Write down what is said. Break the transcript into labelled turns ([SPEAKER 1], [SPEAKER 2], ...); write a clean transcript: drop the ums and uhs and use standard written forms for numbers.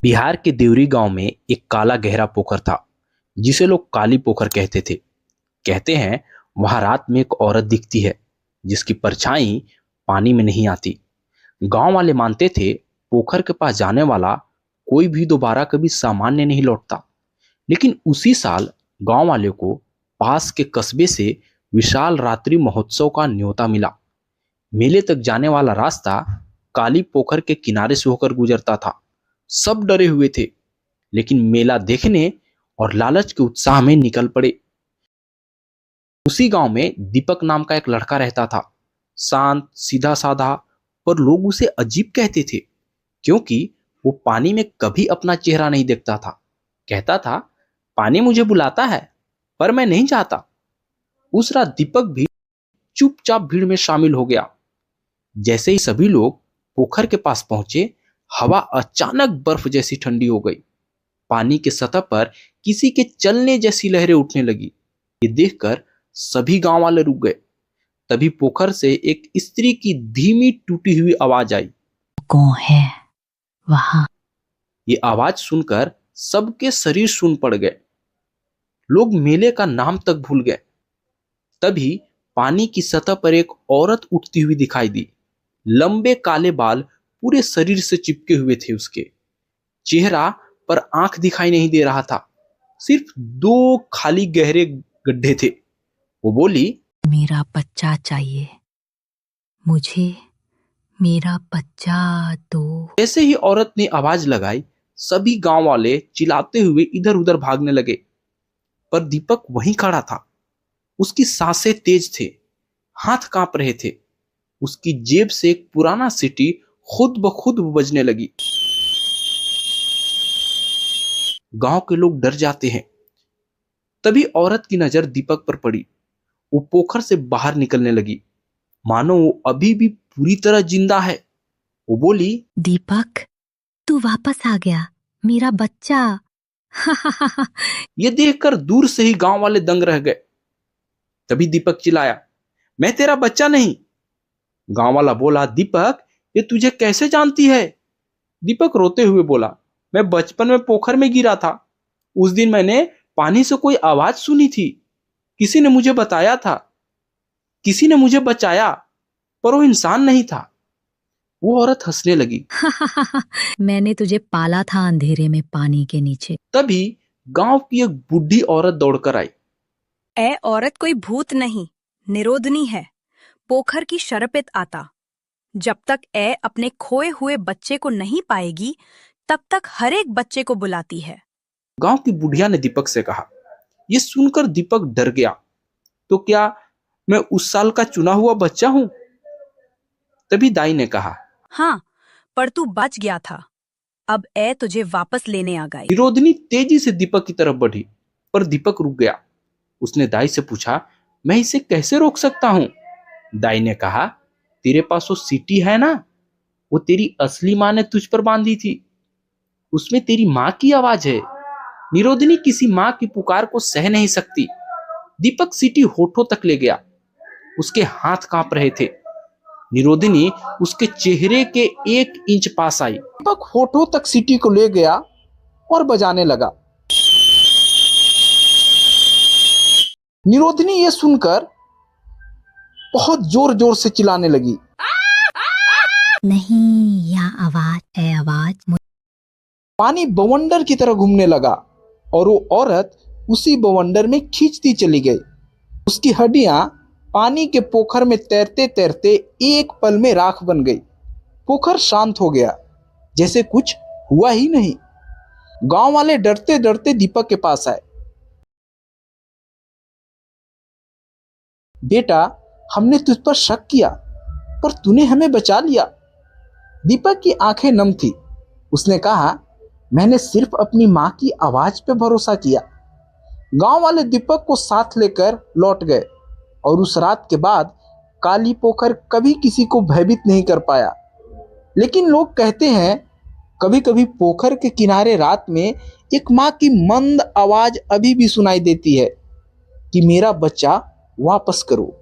[SPEAKER 1] बिहार के देवरी गांव में एक काला गहरा पोखर था, जिसे लोग काली पोखर कहते थे। कहते हैं वहां रात में एक औरत दिखती है, जिसकी परछाई पानी में नहीं आती। गांव वाले मानते थे पोखर के पास जाने वाला कोई भी दोबारा कभी सामान्य नहीं लौटता। लेकिन उसी साल गांव वाले को पास के कस्बे से विशाल रात्रि महोत्सव का न्योता मिला। मेले तक जाने वाला रास्ता काली पोखर के किनारे से होकर गुजरता था। सब डरे हुए थे, लेकिन मेला देखने और लालच के उत्साह में निकल पड़े। उसी गांव में दीपक नाम का एक लड़का रहता था। शांत, सीधा साधा, पर लोग उसे अजीब कहते थे, क्योंकि वो पानी में कभी अपना चेहरा नहीं देखता था। कहता था, पानी मुझे बुलाता है, पर मैं नहीं चाहता। उस रात दीपक भी चुपचाप भीड़ में शामिल हो गया। जैसे ही सभी लोग पोखर के पास पहुंचे, हवा अचानक बर्फ जैसी ठंडी हो गई। पानी के सतह पर किसी के चलने जैसी लहरें उठने लगी। ये देखकर सभी गांव वाले रुक गए। तभी पोखर से एक स्त्री की धीमी टूटी हुई आवाज आई,
[SPEAKER 2] कौन है वहां?
[SPEAKER 1] ये आवाज सुनकर सबके शरीर सून पड़ गए। लोग मेले का नाम तक भूल गए। तभी पानी की सतह पर एक औरत उठती हुई दिखाई दी। लंबे काले बाल पूरे शरीर से चिपके हुए थे। उसके चेहरा पर आंख दिखाई नहीं दे रहा था, सिर्फ दो खाली गहरे गड्ढे थे। वो बोली,
[SPEAKER 2] मेरा बच्चा चाहिए, मुझे मेरा बच्चा दो।
[SPEAKER 1] जैसे ही औरत ने आवाज लगाई, सभी गांव वाले चिल्लाते हुए इधर उधर भागने लगे। पर दीपक वहीं खड़ा था। उसकी सांसें तेज थे, हाथ कांप रहे थे। उसकी जेब से एक पुराना सीटी खुद ब खुद बजने लगी। गांव के लोग डर जाते हैं। तभी औरत की नजर दीपक पर पड़ी। वो पोखर से बाहर निकलने लगी, मानो वो अभी भी पूरी तरह जिंदा है। वो बोली,
[SPEAKER 2] दीपक, तू वापस आ गया, मेरा बच्चा।
[SPEAKER 1] ये देखकर दूर से ही गांव वाले दंग रह गए। तभी दीपक चिल्लाया, मैं तेरा बच्चा नहीं। गांव वाला बोला, दीपक, ये तुझे कैसे जानती है? दीपक रोते हुए बोला, मैं बचपन में पोखर में गिरा था। उस दिन मैंने पानी से कोई आवाज सुनी थी। किसी ने मुझे बताया था, किसी ने मुझे बचाया, पर वो इंसान नहीं था। वो औरत हंसने लगी।
[SPEAKER 2] मैंने तुझे पाला था अंधेरे में पानी के नीचे।
[SPEAKER 1] तभी गांव की एक बूढ़ी औरत दौड़कर आई।
[SPEAKER 3] ए औरत कोई भूत नहीं, निरोधनी है, पोखर की शरपित आता। जब तक ए अपने खोए हुए बच्चे को नहीं पाएगी, तब तक हर एक बच्चे को बुलाती है।
[SPEAKER 1] गांव की बुढ़िया ने दीपक से कहा। यह सुनकर दीपक डर गया। तो क्या मैं उस साल का चुना हुआ बच्चा हूं? तभी दाई ने कहा,
[SPEAKER 3] हाँ, पर तू बच गया था। अब ए तुझे वापस लेने आ गई।
[SPEAKER 1] निरोधनी तेजी से दीपक की तरफ बढ़ी, पर दीपक रुक गया। उसने दाई से पूछा, मैं इसे कैसे रोक सकता हूं? दाई ने कहा, तेरे पास वो सीटी है ना, वो तेरी असली माँ ने तुझ पर बांधी थी। उसमें तेरी माँ की आवाज है। निरोधनी किसी माँ की पुकार को सह नहीं सकती। दीपक सीटी होठों तक ले गया। उसके हाथ कांप रहे थे। निरोधनी उसके चेहरे के 1 इंच पास आई। दीपक होठों तक सीटी को ले गया और बजाने लगा। निरोधनी ये सुनकर बहुत जोर जोर से चिल्लाने लगी,
[SPEAKER 2] नहीं, यह आवाज है आवाज।
[SPEAKER 1] पानी बवंडर की तरह घूमने लगा और वो औरत उसी बवंडर में खींचती चली गई। उसकी हड्डियां पानी के पोखर में तैरते तैरते एक पल में राख बन गई। पोखर शांत हो गया, जैसे कुछ हुआ ही नहीं। गांव वाले डरते डरते दीपक के पास आए। बेटा, हमने तुझ पर शक किया, पर तूने हमें बचा लिया। दीपक की आंखें नम थी। उसने कहा, मैंने सिर्फ अपनी माँ की आवाज पे भरोसा किया। गांव वाले दीपक को साथ लेकर लौट गए और उस रात के बाद काली पोखर कभी किसी को भयभीत नहीं कर पाया। लेकिन लोग कहते हैं, कभी कभी पोखर के किनारे रात में एक माँ की मंद आवाज अभी भी सुनाई देती है कि मेरा बच्चा वापस करो।